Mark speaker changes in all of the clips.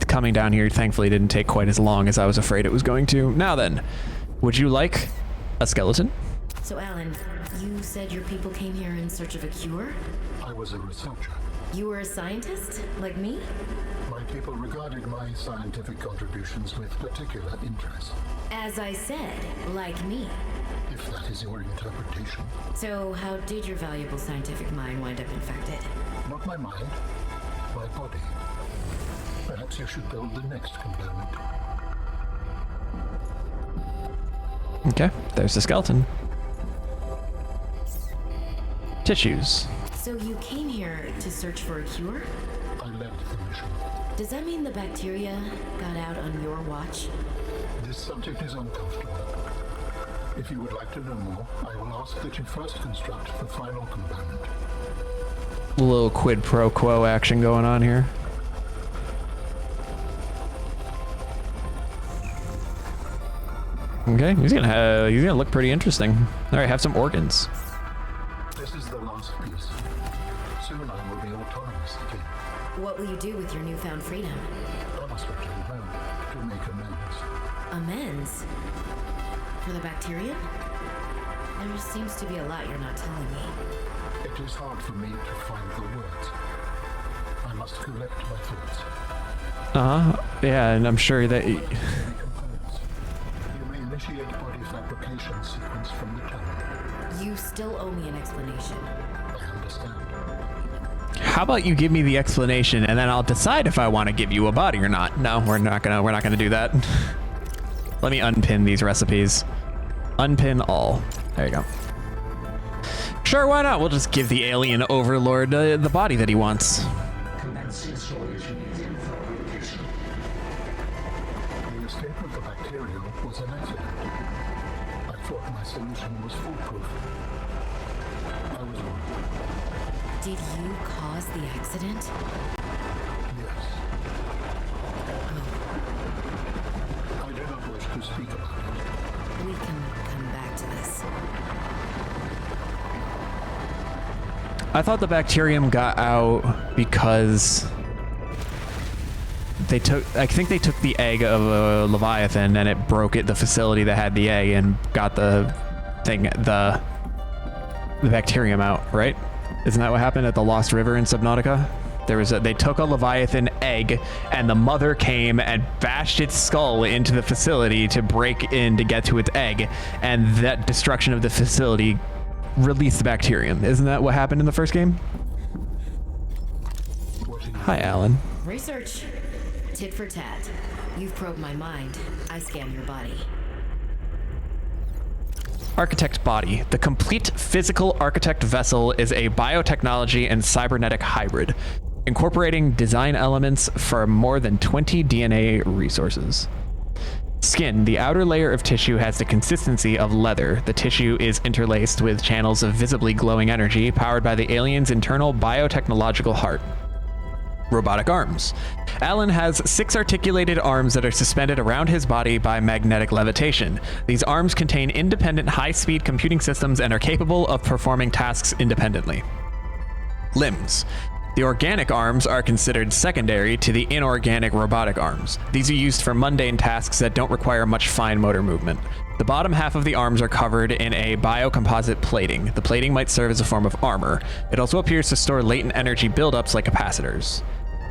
Speaker 1: Coming down here, thankfully, didn't take quite as long as I was afraid it was going to. Now then, would you like a skeleton?
Speaker 2: So, Alan, you said your people came here in search of a cure?
Speaker 3: I was a researcher.
Speaker 2: You were a scientist, like me?
Speaker 3: My people regarded my scientific contributions with particular interest.
Speaker 2: As I said, like me.
Speaker 3: If that is your interpretation.
Speaker 2: So, how did your valuable scientific mind wind up infected?
Speaker 3: Not my mind, my body. Perhaps you should build the next component.
Speaker 1: Okay, there's the skeleton. Tissues.
Speaker 2: So you came here to search for a cure?
Speaker 3: I led the mission.
Speaker 2: Does that mean the bacteria got out on your watch?
Speaker 3: This subject is uncomfortable. If you would like to know more, I will ask that you first construct the final component.
Speaker 1: A little quid pro quo action going on here. Okay, he's gonna look pretty interesting. All right, have some organs.
Speaker 3: This is the last piece. Soon I will be autonomous again.
Speaker 2: What will you do with your newfound freedom?
Speaker 3: I must return home to make amends.
Speaker 2: Amends? For the bacterium? There seems to be a lot you're not telling me.
Speaker 3: It is hard for me to find the words. I must collect my thoughts.
Speaker 1: Yeah, and I'm sure that...
Speaker 3: Components. You may initiate body fabrication sequence from the tunnel.
Speaker 2: You still owe me an explanation.
Speaker 3: I understand.
Speaker 1: How about you give me the explanation, and then I'll decide if I want to give you a body or not. No, we're not gonna do that. Let me unpin these recipes. Unpin all. There you go. Sure, why not? We'll just give the alien overlord the body that he wants.
Speaker 3: The escape of the bacterial was an accident. I thought my solution was foolproof. I was wrong.
Speaker 2: Did you cause the accident?
Speaker 3: Yes. I do not wish to speak about it.
Speaker 2: We can come back to this.
Speaker 1: I thought the bacterium got out because I think they took the egg of a Leviathan and it broke the facility that had the egg and got the bacterium out, right? Isn't that what happened at the Lost River in Subnautica? They took a Leviathan egg and the mother came and bashed its skull into the facility to break in to get to its egg, and that destruction of the facility released the bacterium. Isn't that what happened in the first game? Hi, Alan.
Speaker 2: Research. Tit for tat. You've probed my mind. I scan your body.
Speaker 1: Architect body. The complete physical architect vessel is a biotechnology and cybernetic hybrid, incorporating design elements from more than 20 DNA resources. Skin. The outer layer of tissue has the consistency of leather. The tissue is interlaced with channels of visibly glowing energy powered by the alien's internal biotechnological heart. Robotic arms. Alan has 6 articulated arms that are suspended around his body by magnetic levitation. These arms contain independent high-speed computing systems and are capable of performing tasks independently. Limbs. The organic arms are considered secondary to the inorganic robotic arms. These are used for mundane tasks that don't require much fine motor movement. The bottom half of the arms are covered in a biocomposite plating. The plating might serve as a form of armor. It also appears to store latent energy buildups like capacitors.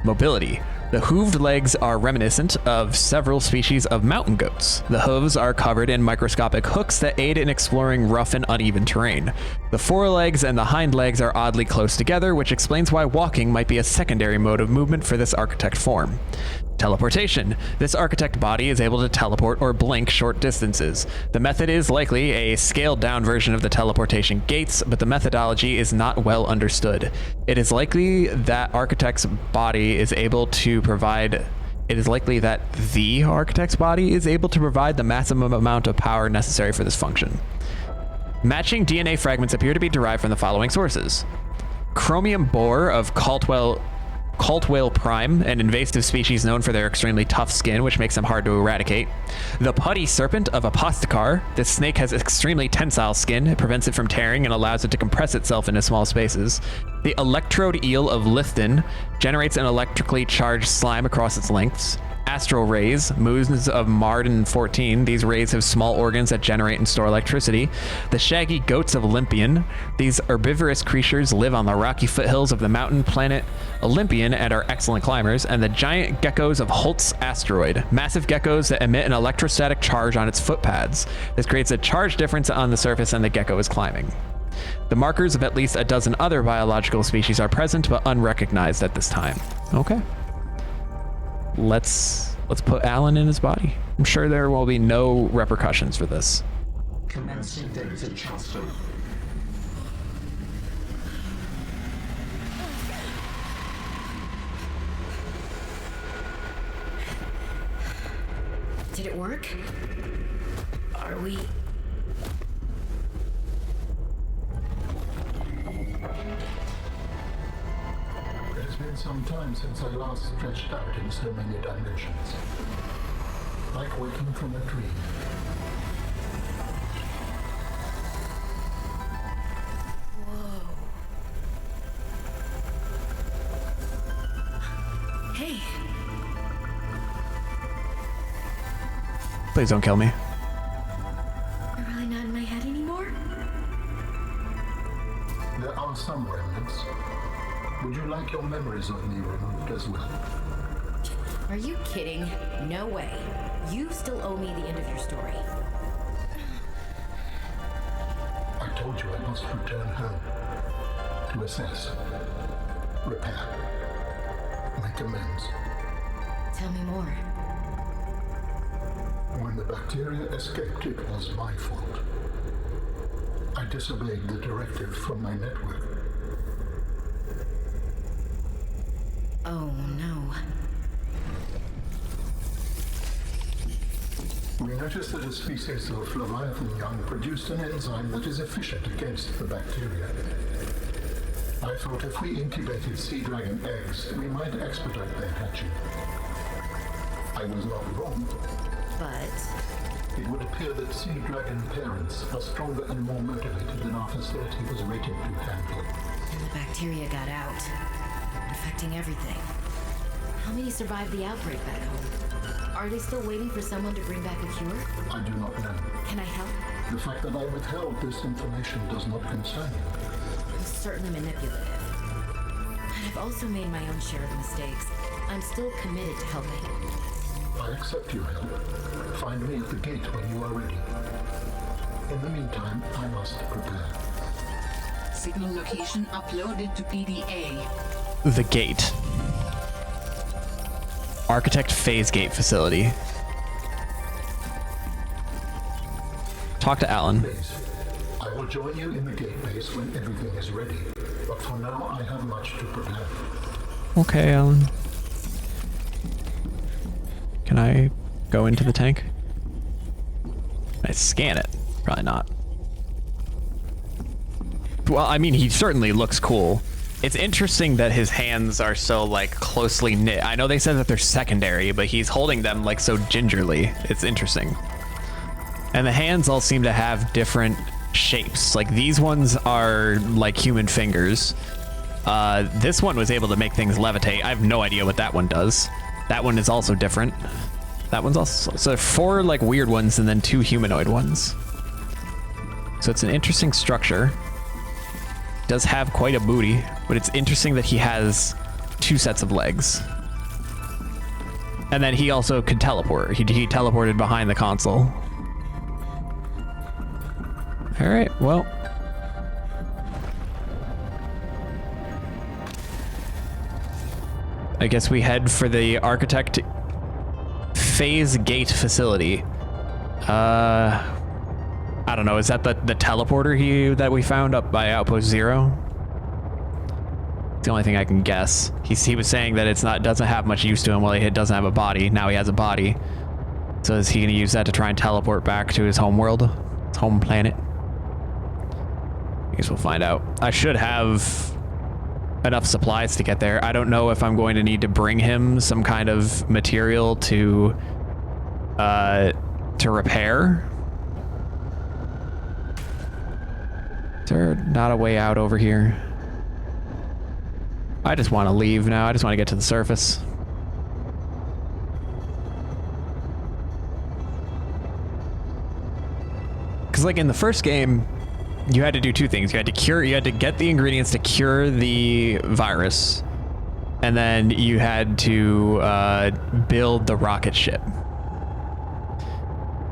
Speaker 1: Mobility. The hooved legs are reminiscent of several species of mountain goats. The hooves are covered in microscopic hooks that aid in exploring rough and uneven terrain. The forelegs and the hind legs are oddly close together, which explains why walking might be a secondary mode of movement for this architect form. Teleportation. This architect body is able to teleport or blink short distances. The method is likely a scaled-down version of the teleportation gates, but the methodology is not well understood. It is likely that the architect's body is able to provide the maximum amount of power necessary for this function. Matching DNA fragments appear to be derived from the following sources. Chromium bore of Caldwell Cult whale prime, an invasive species known for their extremely tough skin, which makes them hard to eradicate. The putty serpent of Apostocar. This snake has extremely tensile skin. It prevents it from tearing and allows it to compress itself into small spaces. The electrode eel of Lithden generates an electrically charged slime across its lengths. Astral rays, moons of Marden 14. These rays have small organs that generate and store electricity. The shaggy goats of Olympian. These herbivorous creatures live on the rocky foothills of the mountain planet Olympian and are excellent climbers. And the giant geckos of Holt's asteroid. Massive geckos that emit an electrostatic charge on its foot pads. This creates a charge difference on the surface and the gecko is climbing. The markers of at least a dozen other biological species are present but unrecognized at this time. Okay. Let's put Alan in his body. I'm sure there will be no repercussions for this.
Speaker 4: Commencing data transfer.
Speaker 2: Did it work? Are we...
Speaker 3: It has been some time since I last stretched out in so many dimensions. Like waking from a dream.
Speaker 2: Whoa. Hey.
Speaker 1: Please don't kill me.
Speaker 2: You're really not in my head anymore?
Speaker 3: There are some remnants. Would you like your memories of me removed as well?
Speaker 2: Are you kidding? No way. You still owe me the end of your story.
Speaker 3: I told you I must return home. To assess. Repair. Make amends.
Speaker 2: Tell me more.
Speaker 3: When the bacteria escaped, it was my fault. I disobeyed the directive from my network.
Speaker 2: Oh no.
Speaker 3: We noticed that a species of Leviathan young produced an enzyme that is efficient against the bacteria. I thought if we incubated sea dragon eggs, we might expedite their hatching. I was not wrong.
Speaker 2: But...
Speaker 3: It would appear that sea dragon parents are stronger and more motivated than our facility was rated to handle.
Speaker 2: And the bacteria got out, infecting everything. How many survived the outbreak back home? Are they still waiting for someone to bring back a cure?
Speaker 3: I do not know.
Speaker 2: Can I help?
Speaker 3: The fact that I withheld this information does not concern you.
Speaker 2: I'm certainly manipulative. And I've also made my own share of mistakes. I'm still committed to helping.
Speaker 3: I accept your help. Find me at the gate when you are ready. In the meantime, I must prepare.
Speaker 4: Signal location uploaded to PDA.
Speaker 1: The gate. Architect phase gate facility. Talk to Alan.
Speaker 3: Please, I will join you in the gate base when everything is ready. But for now, I have much to prepare.
Speaker 1: Okay, Alan. Can I go into the tank? I scan it. Probably not. Well, I mean, he certainly looks cool. It's interesting that his hands are so, like, closely knit. I know they said that they're secondary, but he's holding them, like, so gingerly. It's interesting. And the hands all seem to have different shapes. Like, these ones are, like, human fingers. This one was able to make things levitate. I have no idea what that one does. That one is also different. That one's also... So 4, like, weird ones and then 2 humanoid ones. So it's an interesting structure. Does have quite a booty, but it's interesting that he has 2 sets of legs. And then he also could teleport. He teleported behind the console. All right, well. I guess we head for the architect phase gate facility. I don't know, is that the teleporter that we found up by Outpost 0? It's the only thing I can guess. He was saying that doesn't have much use to him while he doesn't have a body. Now he has a body. So is he gonna use that to try and teleport back to his home world? His home planet? I guess we'll find out. I should have enough supplies to get there. I don't know if I'm going to need to bring him some kind of material to repair. Is there not a way out over here? I just want to leave now. I just want to get to the surface. Because like in the first game, you had to do two things. You had to get the ingredients to cure the virus, and then you had to build the rocket ship.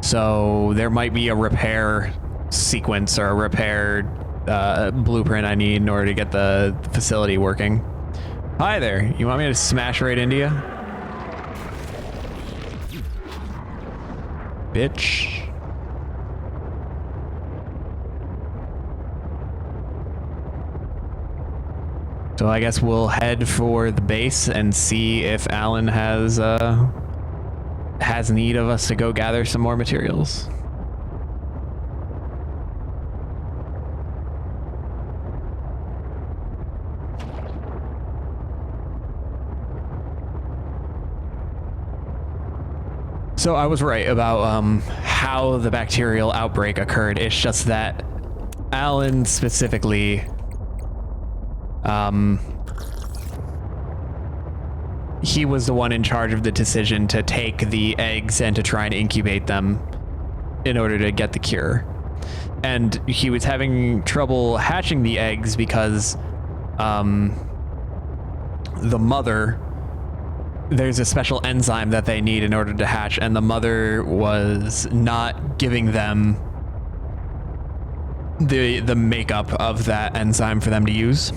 Speaker 1: So there might be a repair sequence or a repair blueprint I need in order to get the facility working. Hi there. You want me to smash right into you? Bitch. So I guess we'll head for the base and see if Alan has need of us to go gather some more materials. So I was right about how the bacterial outbreak occurred. It's just that Alan specifically, he was the one in charge of the decision to take the eggs and to try and incubate them in order to get the cure. And he was having trouble hatching the eggs because the mother, there's a special enzyme that they need in order to hatch, and the mother was not giving them the makeup of that enzyme for them to use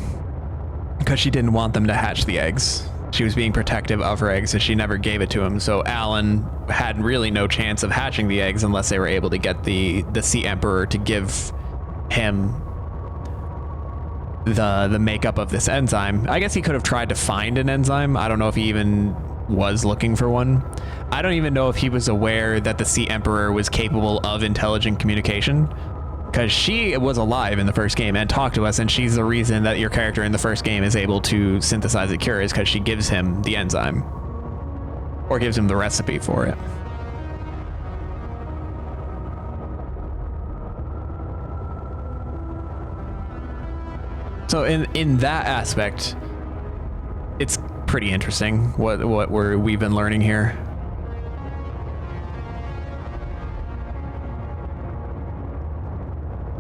Speaker 1: because she didn't want them to hatch the eggs. She was being protective of her eggs, so she never gave it to him. So Alan had really no chance of hatching the eggs unless they were able to get the Sea Emperor to give him the makeup of this enzyme. I guess he could have tried to find an enzyme. I don't know if he even was looking for one. I don't even know if he was aware that the Sea Emperor was capable of intelligent communication, because she was alive in the first game and talked to us, and she's the reason that your character in the first game is able to synthesize the cure, is because she gives him the enzyme or gives him the recipe for it. So in that aspect, it's pretty interesting what we've been learning here.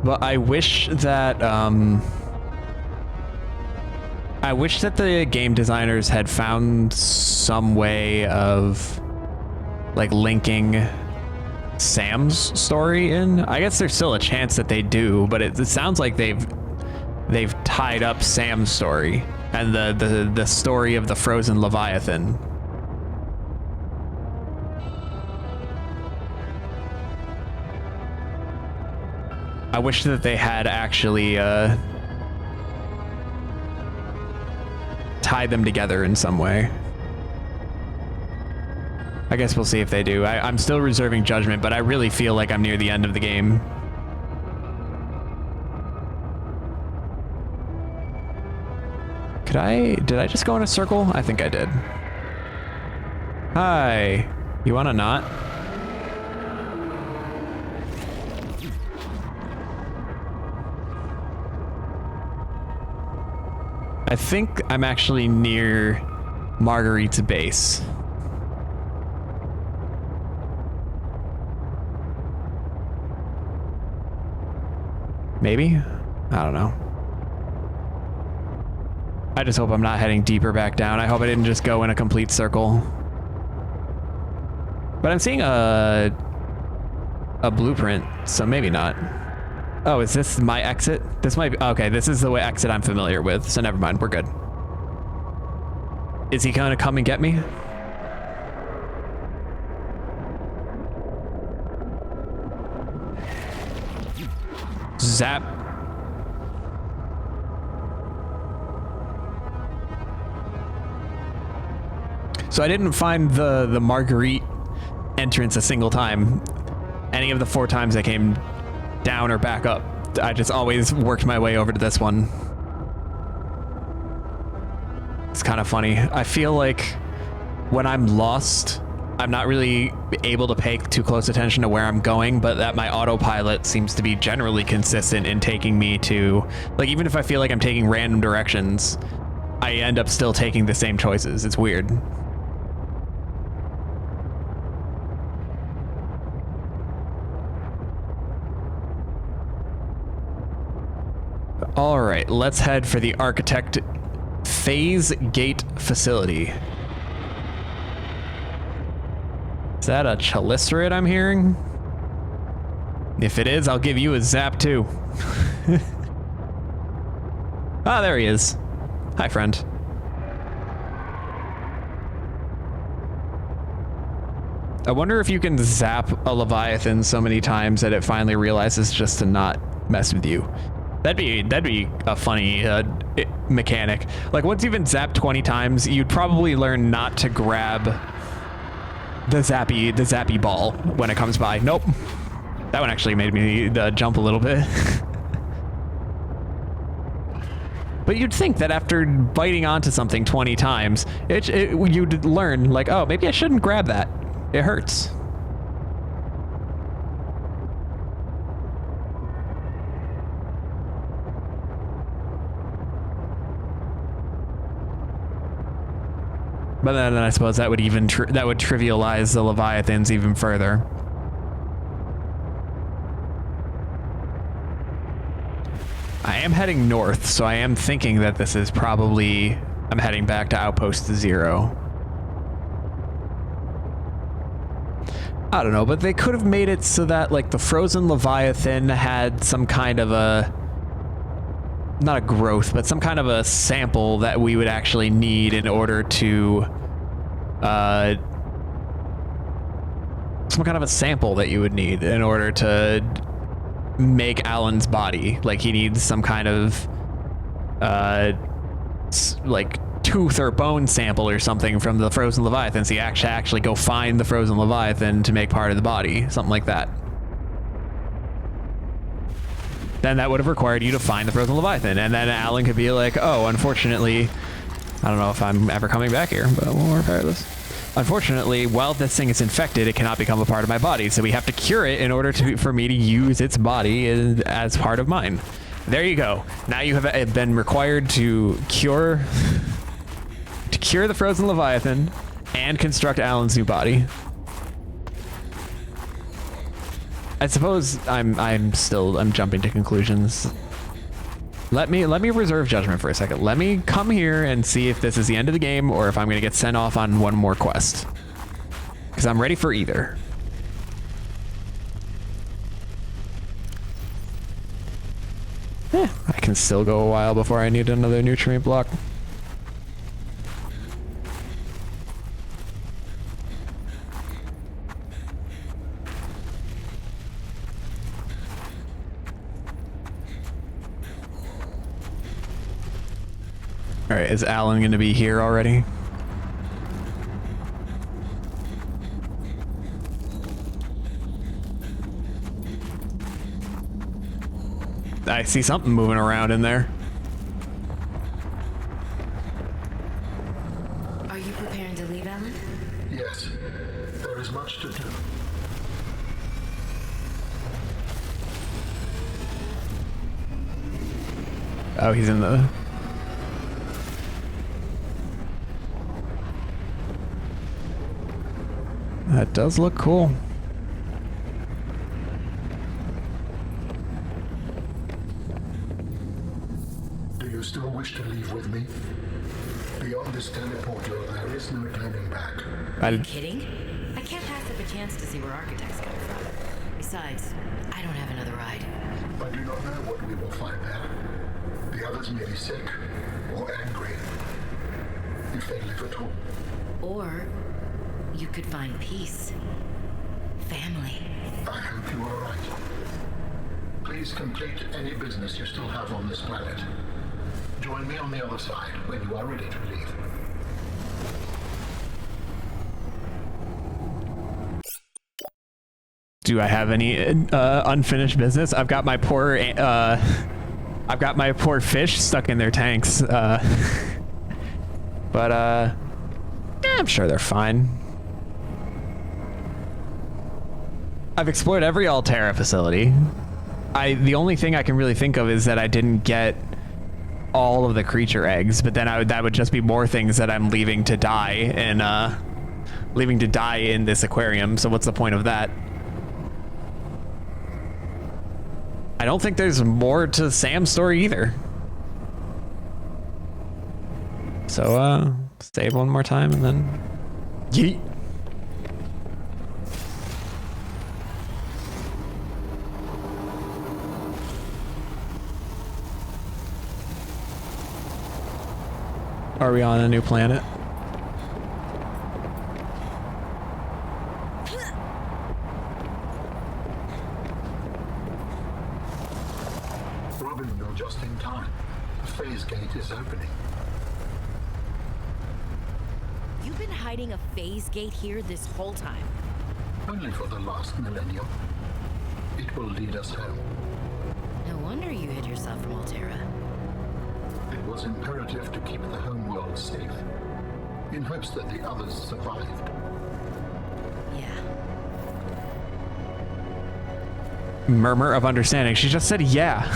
Speaker 1: But I wish that the game designers had found some way of like linking Sam's story in. I guess there's still a chance that they do, but it sounds like they've tied up Sam's story and the story of the frozen Leviathan. I wish that they had actually tied them together in some way. I guess we'll see if they do. I'm still reserving judgment, but I really feel like I'm near the end of the game. Did I just go in a circle? I think I did. Hi. You wanna not? I think I'm actually near Marguerite's base. Maybe? I don't know. I just hope I'm not heading deeper back down. I hope I didn't just go in a complete circle. But I'm seeing a blueprint, so maybe not. Oh, is this my exit? This might be, okay, this is the way exit I'm familiar with, so never mind, we're good. Is he gonna come and get me? Zap. So I didn't find the Marguerite entrance a single time. Any of the 4 times I came down or back up, I just always worked my way over to this one. It's kind of funny. I feel like when I'm lost, I'm not really able to pay too close attention to where I'm going, but that my autopilot seems to be generally consistent in taking me to, like, even if I feel like I'm taking random directions, I end up still taking the same choices. It's weird. All right, let's head for the architect phase gate facility. Is that a chalicerate I'm hearing? If it is, I'll give you a zap too. Ah, there he is. Hi, friend. I wonder if you can zap a Leviathan so many times that it finally realizes just to not mess with you. That'd be a funny mechanic. Like, once you've been zapped 20 times, you'd probably learn not to grab the zappy ball when it comes by. Nope. That one actually made me jump a little bit. But you'd think that after biting onto something 20 times, you'd learn, like, oh, maybe I shouldn't grab that. It hurts. But then I suppose that would even trivialize the Leviathans even further. I am heading north, so I am thinking that this is probably... I'm heading back to Outpost 0. I don't know, but they could have made it so that, like, the frozen Leviathan had some kind of a... not a growth, but some kind of a sample that we would actually need in order to, some kind of a sample that you would need in order to make Alan's body. Like, he needs some kind of, like, tooth or bone sample or something from the frozen Leviathan. So you actually go find the frozen Leviathan to make part of the body, something like that. Then that would have required you to find the frozen Leviathan, and then Alan could be like, oh, unfortunately, I don't know if I'm ever coming back here, but we'll repair this. Unfortunately, while this thing is infected, it cannot become a part of my body, so we have to cure it in order for me to use its body as part of mine. There you go. Now you have been required to cure the frozen Leviathan and construct Alan's new body. I suppose I'm jumping to conclusions. Let me reserve judgment for a second. Let me come here and see if this is the end of the game or if I'm gonna get sent off on one more quest. Because I'm ready for either. I can still go a while before I need another nutrient block. All right, is Alan going to be here already? I see something moving around in there.
Speaker 2: Are you preparing to leave, Alan?
Speaker 3: Yes, there is much to do.
Speaker 1: Oh, he's in the... That does look cool.
Speaker 3: Do you still wish to leave with me? Beyond this teleporter, there is no turning back.
Speaker 2: Are you kidding? I can't pass up a chance to see where architects come from. Besides, I don't have another ride.
Speaker 3: I do not know what we will find there. The others may be sick or angry, if they live at all.
Speaker 2: Or you could find peace. Family.
Speaker 3: I hope you are right. Please complete any business you still have on this planet. Join me on the other side when you are ready to leave.
Speaker 1: Do I have any unfinished business? I've got my poor fish stuck in their tanks. But, I'm sure they're fine. I've explored every Alterra facility. The only thing I can really think of is that I didn't get all of the creature eggs, but then that would just be more things that I'm leaving to die in this aquarium. So what's the point of that? I don't think there's more to Sam's story either. So save one more time and then yeet. Are we on a new planet?
Speaker 3: Robin, you're just in time. The phase gate is opening.
Speaker 2: You've been hiding a phase gate here this whole time.
Speaker 3: Only for the last millennium. It will lead us home.
Speaker 2: No wonder you hid yourself from Alterra.
Speaker 3: It was imperative to keep the homeworld safe, in hopes that the others survived.
Speaker 2: Yeah.
Speaker 1: Murmur of understanding. She just said yeah.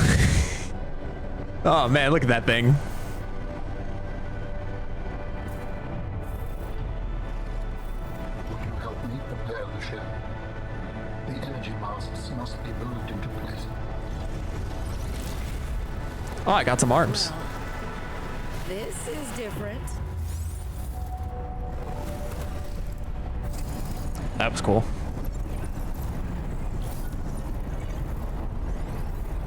Speaker 1: Oh man, look at that thing.
Speaker 3: Would you help me prepare the ship? The energy masts must be moved into place.
Speaker 1: Oh, I got some arms.
Speaker 2: This is different.
Speaker 1: That was cool.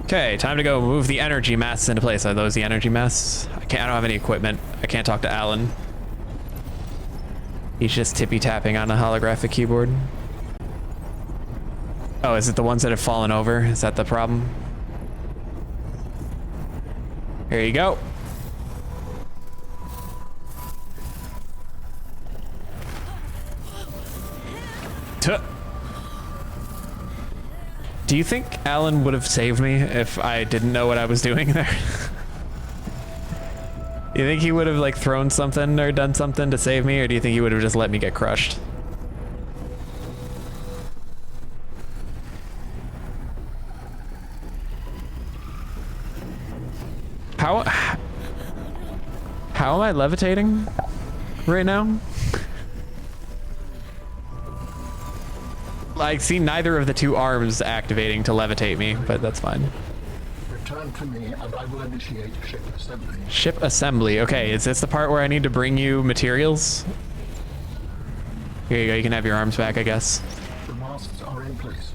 Speaker 1: Okay, time to go move the energy masts into place. Are those the energy masts? I don't have any equipment. I can't talk to Alan. He's just tippy tapping on a holographic keyboard. Oh, is it the ones that have fallen over? Is that the problem? Here you go. Do you think Alan would have saved me if I didn't know what I was doing there? You think he would have like thrown something or done something to save me, or do you think he would have just let me get crushed? How am I levitating right now? I see neither of the two arms activating to levitate me, but that's fine.
Speaker 3: Return to me and I will initiate ship assembly.
Speaker 1: Ship assembly. Okay, is this the part where I need to bring you materials? Here you go, you can have your arms back, I guess.
Speaker 3: The masts are in place.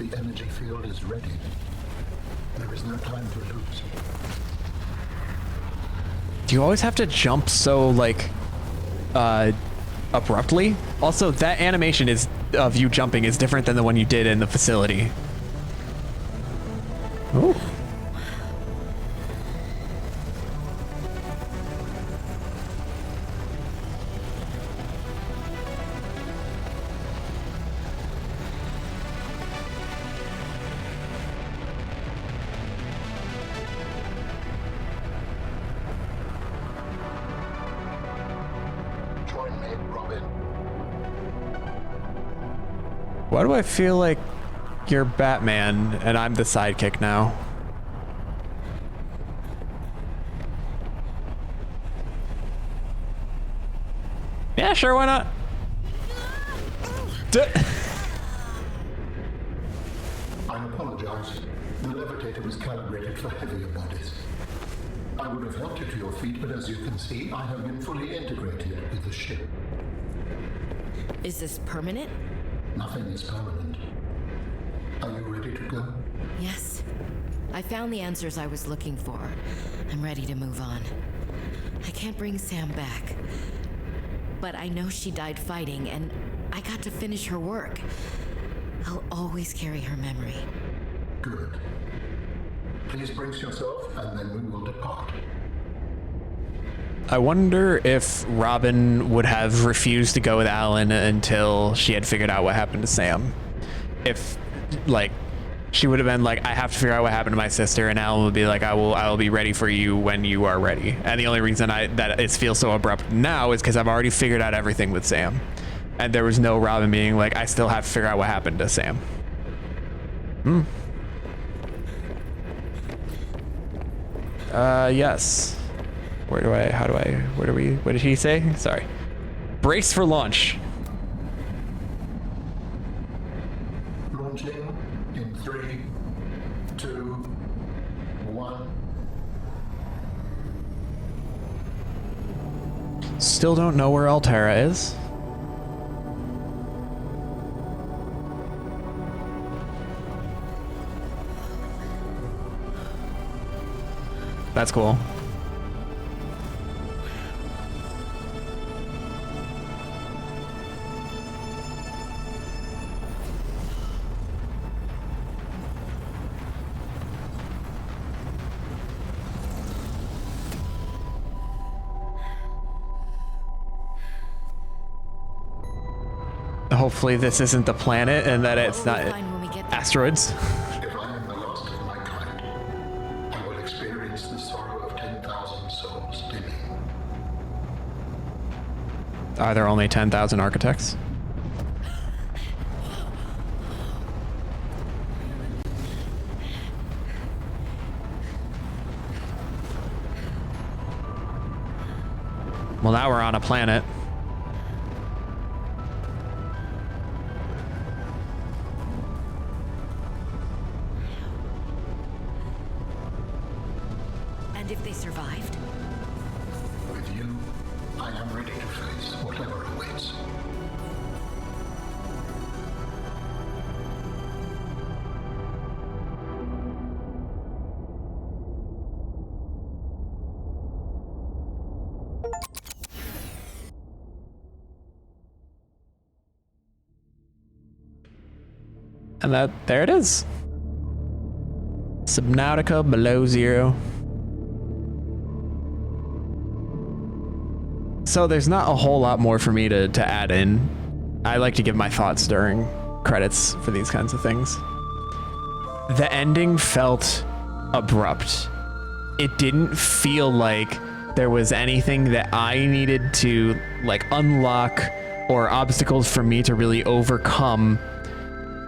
Speaker 3: The energy field is ready. There is no time to lose.
Speaker 1: Do you always have to jump so, like, abruptly? Also, that animation of you jumping is different than the one you did in the facility. Ooh.
Speaker 3: Join me, Robin.
Speaker 1: Why do I feel like you're Batman and I'm the sidekick now? Yeah, sure, why not?
Speaker 3: I apologize. The levitator was calibrated for heavier bodies. I would have helped you to your feet, but as you can see, I have been fully integrated with the ship.
Speaker 2: Is this permanent?
Speaker 3: Nothing is permanent. Are you ready to go?
Speaker 2: Yes. I found the answers I was looking for. I'm ready to move on. I can't bring Sam back. But I know she died fighting, and I got to finish her work. I'll always carry her memory.
Speaker 3: Good. Please brace yourself, and then we will depart.
Speaker 1: I wonder if Robin would have refused to go with Alan until she had figured out what happened to Sam. If, like, She would have been like, I have to figure out what happened to my sister, and Alan would be like, I will be ready for you when you are ready. And the only reason that it feels so abrupt now is because I've already figured out everything with Sam. And there was no Robin being like, I still have to figure out what happened to Sam. Yes. What did he say? Sorry. Brace for launch.
Speaker 3: Launching in 3, 2, 1.
Speaker 1: Still don't know where Alterra is. That's cool. Hopefully this isn't the planet and that it's not
Speaker 2: Fine when we get there.
Speaker 1: asteroids.
Speaker 3: If I am the last of my kind, I will experience the sorrow of 10,000 souls dimming.
Speaker 1: Are there only 10,000 architects? Well, now we're on a planet.
Speaker 2: And if they survived?
Speaker 3: With you, I am ready to face whatever awaits.
Speaker 1: And there it is. Subnautica below zero. So there's not a whole lot more for me to add in. I like to give my thoughts during credits for these kinds of things. The ending felt abrupt. It didn't feel like there was anything that I needed to like unlock or obstacles for me to really overcome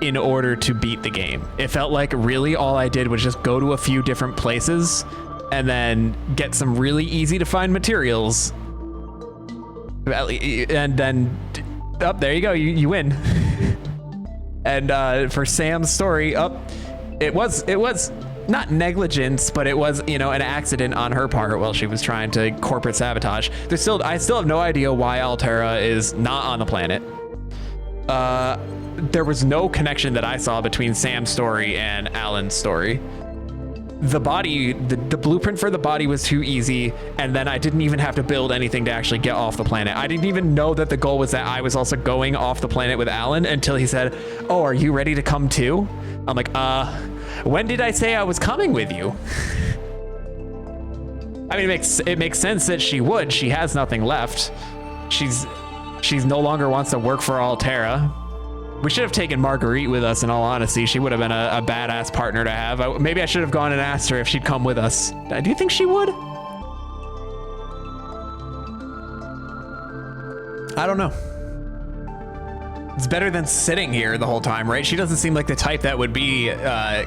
Speaker 1: in order to beat the game. It felt like really all I did was just go to a few different places and then get some really easy to find materials. And then, oh, there you go, you win. And for Sam's story, it was not negligence, but it was, you know, an accident on her part while she was trying to corporate sabotage. I still have no idea why Alterra is not on the planet. There was no connection that I saw between Sam's story and Alan's story. The body, the blueprint for the body was too easy, and then I didn't even have to build anything to actually get off the planet. I didn't even know that the goal was that I was also going off the planet with Alan until he said, "Oh, are you ready to come too?" I'm like, when did I say I was coming with you? I mean, it makes sense that she would. She has nothing left. She's no longer wants to work for Alterra. We should have taken Marguerite with us, in all honesty. She would have been a badass partner to have. Maybe I should have gone and asked her if she'd come with us. Do you think she would? I don't know. It's better than sitting here the whole time, right? She doesn't seem like the type that would be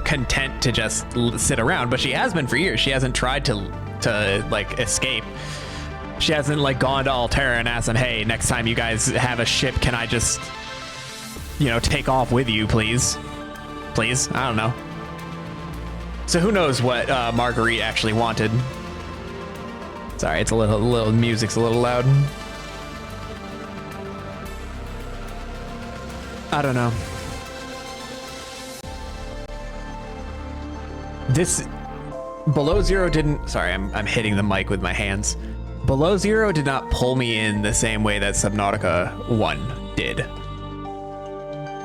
Speaker 1: content to just sit around, but she has been for years. She hasn't tried to like escape. She hasn't like gone to Alterra and asked them, hey, next time you guys have a ship, can I just, you know, take off with you, please? Please? I don't know. So who knows what Marguerite actually wanted. Sorry, it's a little music's a little loud. I don't know. This Below Zero didn't, sorry, I'm hitting the mic with my hands. Below Zero did not pull me in the same way that Subnautica 1 did.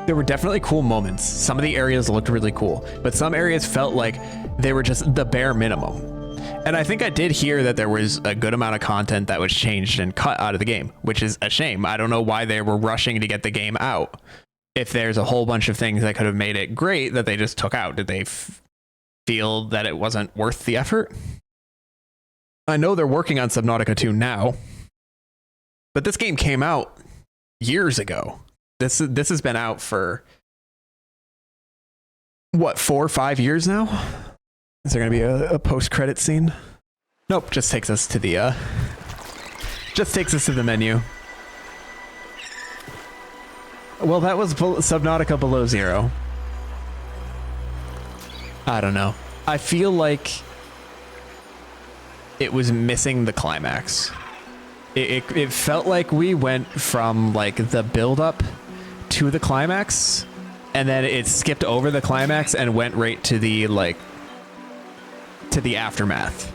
Speaker 1: There were definitely cool moments. Some of the areas looked really cool, but some areas felt like they were just the bare minimum. And I think I did hear that there was a good amount of content that was changed and cut out of the game, which is a shame. I don't know why they were rushing to get the game out. if there's a whole bunch of things that could have made it great that they just took out. Did they feel that it wasn't worth the effort? I know they're working on Subnautica 2 now, but this game came out years ago. This has been out for what, 4 or 5 years now? Is there gonna be a post-credit scene? Nope, just takes us to the menu. Well, that was Subnautica Below Zero. I don't know. I feel like it was missing the climax. It felt like we went from like the build up to the climax, and then it skipped over the climax and went right to the aftermath.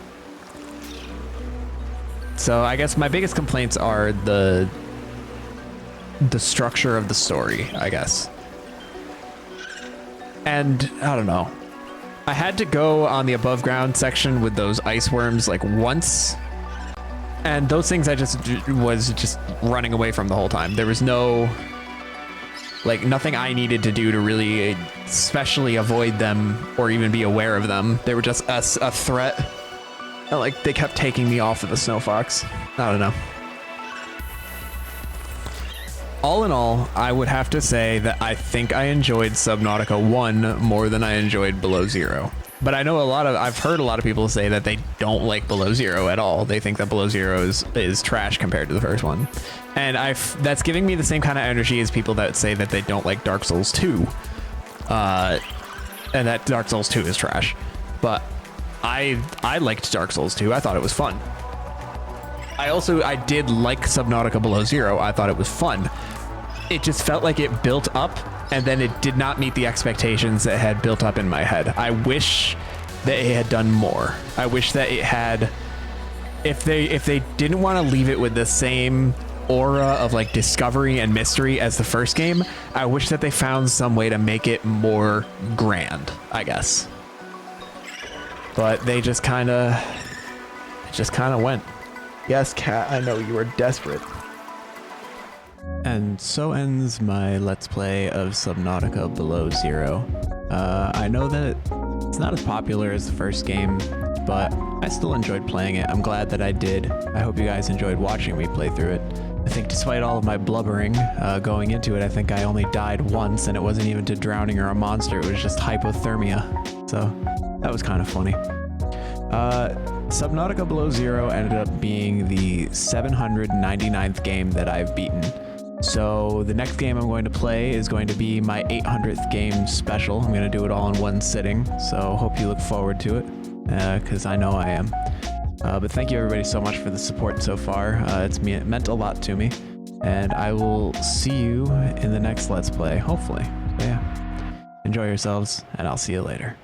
Speaker 1: So I guess my biggest complaints are the structure of the story, I guess. And I don't know. I had to go on the above ground section with those ice worms like once, and those things I was just running away from the whole time. There was no, like, nothing I needed to do to really especially avoid them or even be aware of them. They were just a threat. And, like, they kept taking me off of the snow fox. I don't know. All in all, I would have to say that I think I enjoyed Subnautica 1 more than I enjoyed Below Zero. But I know I've heard a lot of people say that they don't like Below Zero at all. They think that Below Zero is trash compared to the first one. And that's giving me the same kind of energy as people that say that they don't like Dark Souls 2. And that Dark Souls 2 is trash. But I liked Dark Souls 2. I thought it was fun. I did like Subnautica Below Zero. I thought it was fun. It just felt like it built up, and then it did not meet the expectations that had built up in my head. I wish that it had done more. I wish that it had, if they didn't want to leave it with the same aura of like discovery and mystery as the first game, I wish that they found some way to make it more grand, I guess. But they just kind of went. Yes, Kat, I know you are desperate. And so ends my Let's Play of Subnautica Below Zero. I know that it's not as popular as the first game, but I still enjoyed playing it. I'm glad that I did. I hope you guys enjoyed watching me play through it. I think despite all of my blubbering going into it, I think I only died once, and it wasn't even to drowning or a monster. It was just hypothermia. So that was kind of funny. Subnautica Below Zero ended up being the 799th game that I've beaten. So the next game I'm going to play is going to be my 800th game special. I'm going to do it all in one sitting, so hope you look forward to it, because I know I am. But thank you everybody so much for the support so far. It meant a lot to me, and I will see you in the next Let's Play, hopefully. So yeah, enjoy yourselves, and I'll see you later.